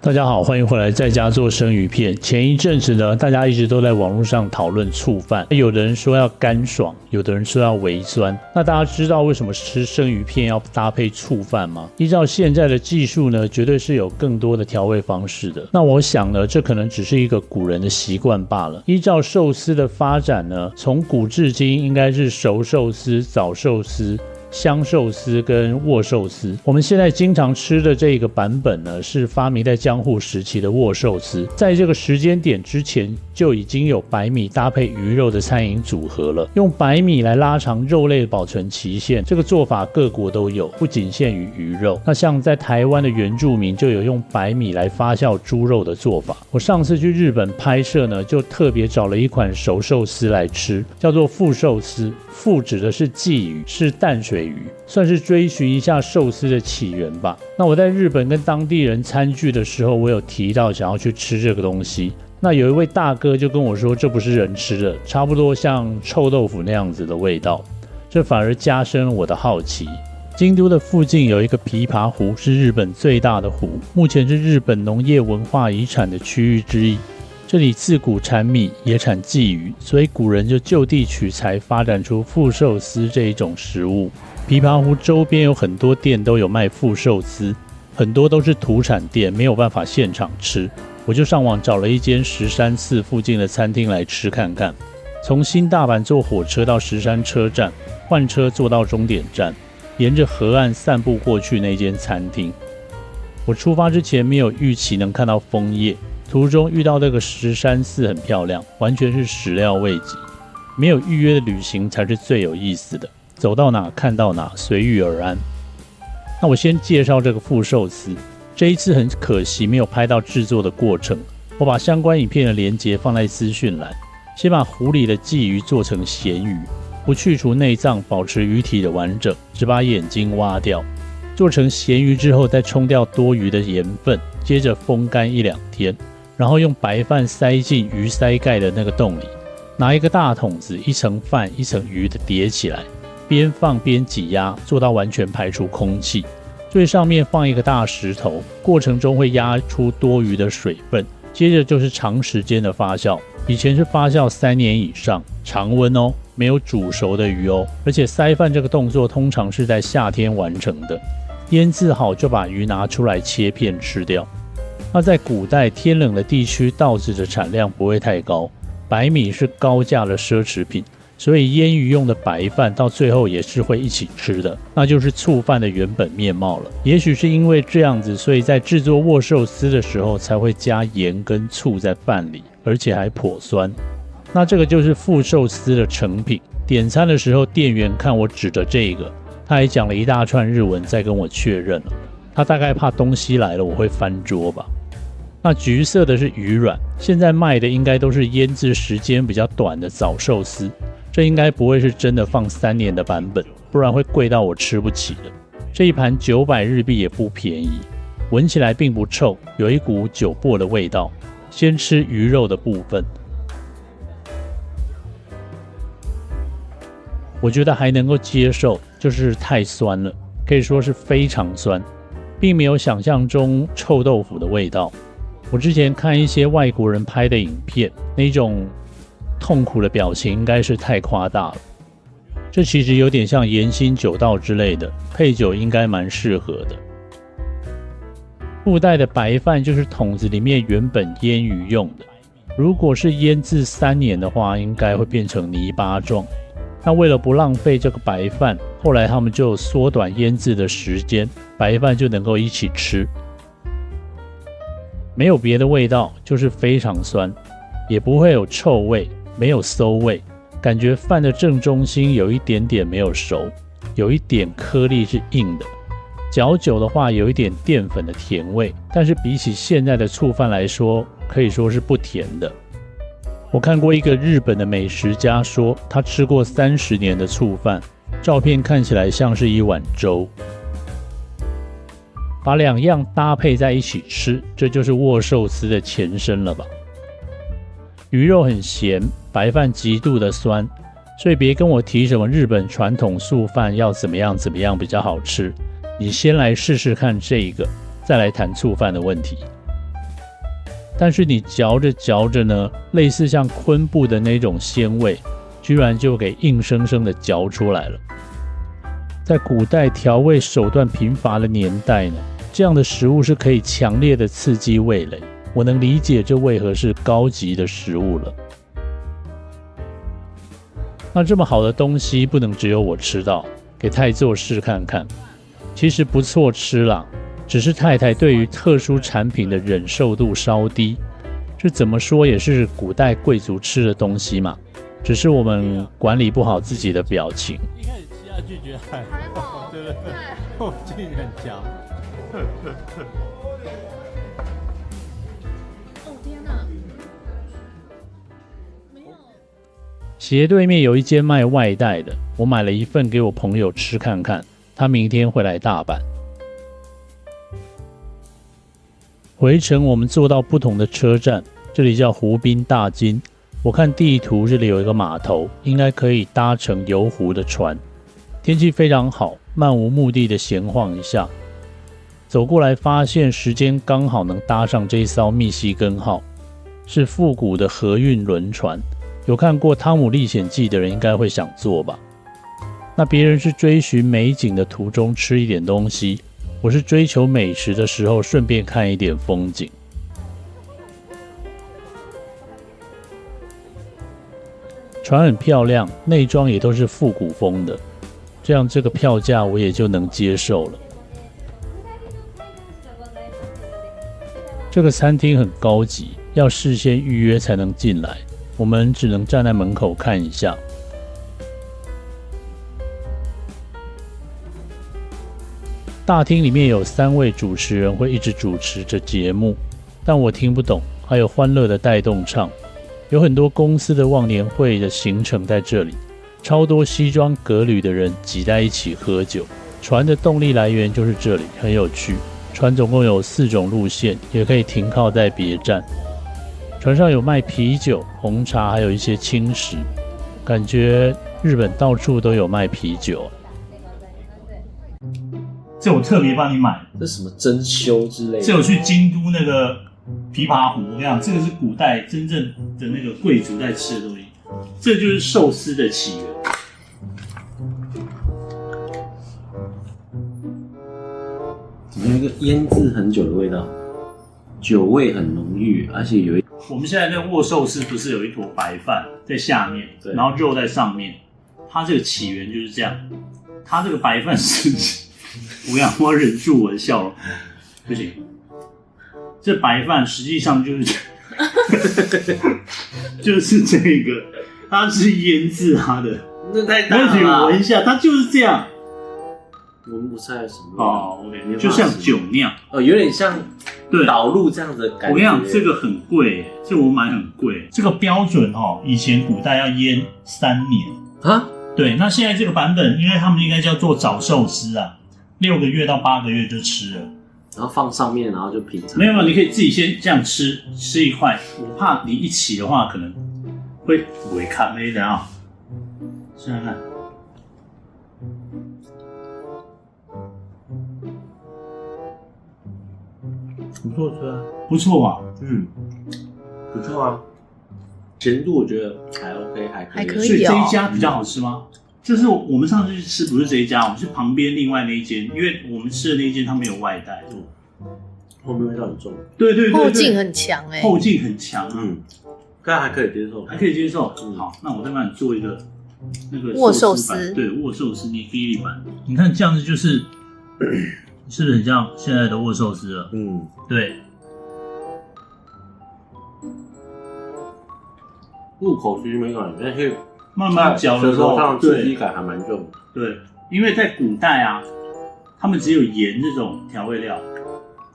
大家好，欢迎回来在家做生鱼片。前一阵子呢，大家一直都在网络上讨论醋饭，有的人说要干爽，有的人说要微酸。那大家知道为什么吃生鱼片要搭配醋饭吗？依照现在的技术呢，绝对是有更多的调味方式的。那我想呢，这可能只是一个古人的习惯罢了。依照寿司的发展呢，从古至今应该是熟寿司、早寿司、香寿司跟握寿司，我们现在经常吃的这个版本呢，是发明在江户时期的握寿司。在这个时间点之前，就已经有白米搭配鱼肉的餐饮组合了。用白米来拉长肉类的保存期限，这个做法各国都有，不仅限于鱼肉。那像在台湾的原住民就有用白米来发酵猪肉的做法。我上次去日本拍摄呢，就特别找了一款熟寿司来吃，叫做富寿司。富指的是鲫鱼，是淡水鱼，算是追寻一下寿司的起源吧。那我在日本跟当地人餐聚的时候，我有提到想要去吃这个东西。那有一位大哥就跟我说，这不是人吃的，差不多像臭豆腐那样子的味道，这反而加深了我的好奇。京都的附近有一个琵琶湖，是日本最大的湖，目前是日本农业文化遗产的区域之一。这里自古产米，也产鲫鱼，所以古人就地取材，发展出富寿司这一种食物。琵琶湖周边有很多店都有卖富寿司，很多都是土产店，没有办法现场吃。我就上网找了一间石山寺附近的餐厅来吃看看。从新大阪坐火车到石山车站，换车坐到终点站，沿着河岸散步过去那间餐厅。我出发之前没有预期能看到枫叶。途中遇到这个石山寺很漂亮，完全是始料未及。没有预约的旅行才是最有意思的，走到哪看到哪，随遇而安。那我先介绍这个富寿司，这一次很可惜没有拍到制作的过程，我把相关影片的连结放在资讯栏。先把湖里的鲫鱼做成咸鱼，不去除内脏，保持鱼体的完整，只把眼睛挖掉。做成咸鱼之后，再冲掉多余的盐分，接着风干1-2天。然后用白饭塞进鱼鳃盖的那个洞里，拿一个大桶子，一层饭一层鱼的叠起来，边放边挤压，做到完全排除空气。最上面放一个大石头，过程中会压出多余的水分。接着就是长时间的发酵，以前是发酵3年以上，常温哦，没有煮熟的鱼哦。而且塞饭这个动作通常是在夏天完成的，腌制好就把鱼拿出来切片吃掉。那在古代天冷的地区，稻子的产量不会太高，白米是高价的奢侈品，所以腌鱼用的白饭到最后也是会一起吃的，那就是醋饭的原本面貌了。也许是因为这样子，所以在制作握寿司的时候才会加盐跟醋在饭里，而且还颇酸。那这个就是富寿司的成品。点餐的时候，店员看我指的这个，他还讲了一大串日文，再跟我确认了。他大概怕东西来了我会翻桌吧。那橘色的是鱼卵，现在卖的应该都是腌制时间比较短的早寿司，这应该不会是真的放3年的版本，不然会贵到我吃不起的。这一盘900日币也不便宜，闻起来并不臭，有一股酒粕的味道。先吃鱼肉的部分，我觉得还能够接受，就是太酸了，可以说是非常酸，并没有想象中臭豆腐的味道。我之前看一些外国人拍的影片，那种痛苦的表情应该是太夸大了。这其实有点像盐辛酒道之类的，配酒应该蛮适合的。附带的白饭就是桶子里面原本腌鱼用的，如果是腌制3年的话，应该会变成泥巴状。那为了不浪费这个白饭，后来他们就缩短腌制的时间，白饭就能够一起吃。没有别的味道，就是非常酸，也不会有臭味，没有馊味，感觉饭的正中心有一点点没有熟，有一点颗粒是硬的。嚼久的话，有一点淀粉的甜味，但是比起现在的醋饭来说，可以说是不甜的。我看过一个日本的美食家说，他吃过30年的醋饭，照片看起来像是一碗粥。把2样搭配在一起吃，这就是握寿司的前身了吧。鱼肉很咸，白饭极度的酸，所以别跟我提什么日本传统素饭要怎么样比较好吃，你先来试试看这个，再来谈醋饭的问题。但是你嚼着嚼着呢，类似像昆布的那种鲜味，居然就给硬生生的嚼出来了。在古代调味手段贫乏的年代呢，这样的食物是可以强烈的刺激味蕾，我能理解这为何是高级的食物了。那这么好的东西不能只有我吃到，给太座试看看。其实不错吃啦，只是太太对于特殊产品的忍受度稍低。这怎么说也是古代贵族吃的东西嘛，只是我们管理不好自己的表情。一开始吃下去觉得还好，对不对？后劲很强。哦天哪！没有。斜对面有一间卖外带的，我买了一份给我朋友吃看看，他明天会来大阪。回程我们坐到不同的车站，这里叫湖滨大津。我看地图，这里有一个码头，应该可以搭乘游湖的船。天气非常好，漫无目的的闲晃一下。走过来发现时间刚好能搭上这一艘密西根号，是复古的河运轮船。有看过《汤姆历险记》的人应该会想坐吧。那别人是追寻美景的途中吃一点东西，我是追求美食的时候顺便看一点风景。船很漂亮，内装也都是复古风的，这样这个票价我也就能接受了。这个餐厅很高级，要事先预约才能进来，我们只能站在门口看一下。大厅里面有3位主持人会一直主持着节目，但我听不懂，还有欢乐的带动唱，有很多公司的忘年会的行程在这里，超多西装革履的人挤在一起喝酒。船的动力来源就是这里，很有趣。船总共有4种路线，也可以停靠在别站。船上有卖啤酒、红茶，还有一些轻食，感觉日本到处都有卖啤酒啊。这我特别帮你买，这什么珍馐之类的？这我去京都那个琵琶湖，我跟你讲，这个是古代真正的那个贵族在吃的东西，这就是寿司的起源。怎么有一个腌制很久的味道？酒味很浓郁，而且有一……我们现在那握寿司不是有一坨白饭在下面，对，然后肉在上面，它这个起源就是这样。它这个白饭是，我忍住我的笑容，不行。这白饭实际上就是就是这个，它是腌制它的。那太大了吧。那你闻一下，它就是这样。闻不出来什么味道。哦 ，OK， 就像酒酿。哦，有点像对导入这样子的感觉。我跟你讲，这个很贵，这个我买很贵。这个标准以前古代要腌3年啊。对，那现在这个版本，因为他们应该叫做早寿司啊，6个月到8个月就吃了，然后放上面，然后就品尝。没有，你可以自己先这样吃一块。我怕你一起的话，可能会不会看没的啊？试看看。不错吃啊，不错吧？不错啊。甜度我觉得还 OK， 还可以。所以这一家比较好吃吗？就是我们上次去吃不是这一家，我们是旁边另外那一间，因为我们吃的那一间它没有外带。后面味道很重。对，后劲很强后劲很强啊。但还可以接受，还可以接受。好，那我再帮你做一个那个握寿司，对，握寿司尼基利版。你看这样子就是，是不是很像现在的握寿司了？对。入口其实没感觉，但是慢慢嚼的时候，上刺激感还蛮重。对，因为在古代啊，他们只有盐这种调味料，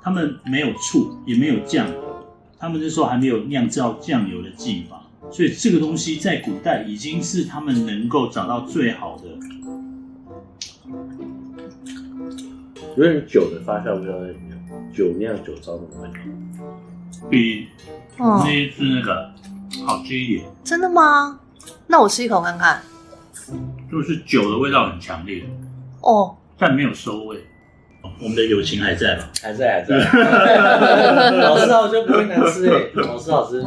他们没有醋，也没有酱油，他们那时候还没有酿造酱油的技法，所以这个东西在古代已经是他们能够找到最好的。有点酒的发酵味道在里面，酒酿酒糟的味道，比那一次那个好吃一点。真的吗？那我吃一口看看。就是酒的味道很强烈哦，但没有馊味。我们的友情还在吗？还在。老师好就不会难吃哎，老师好吃。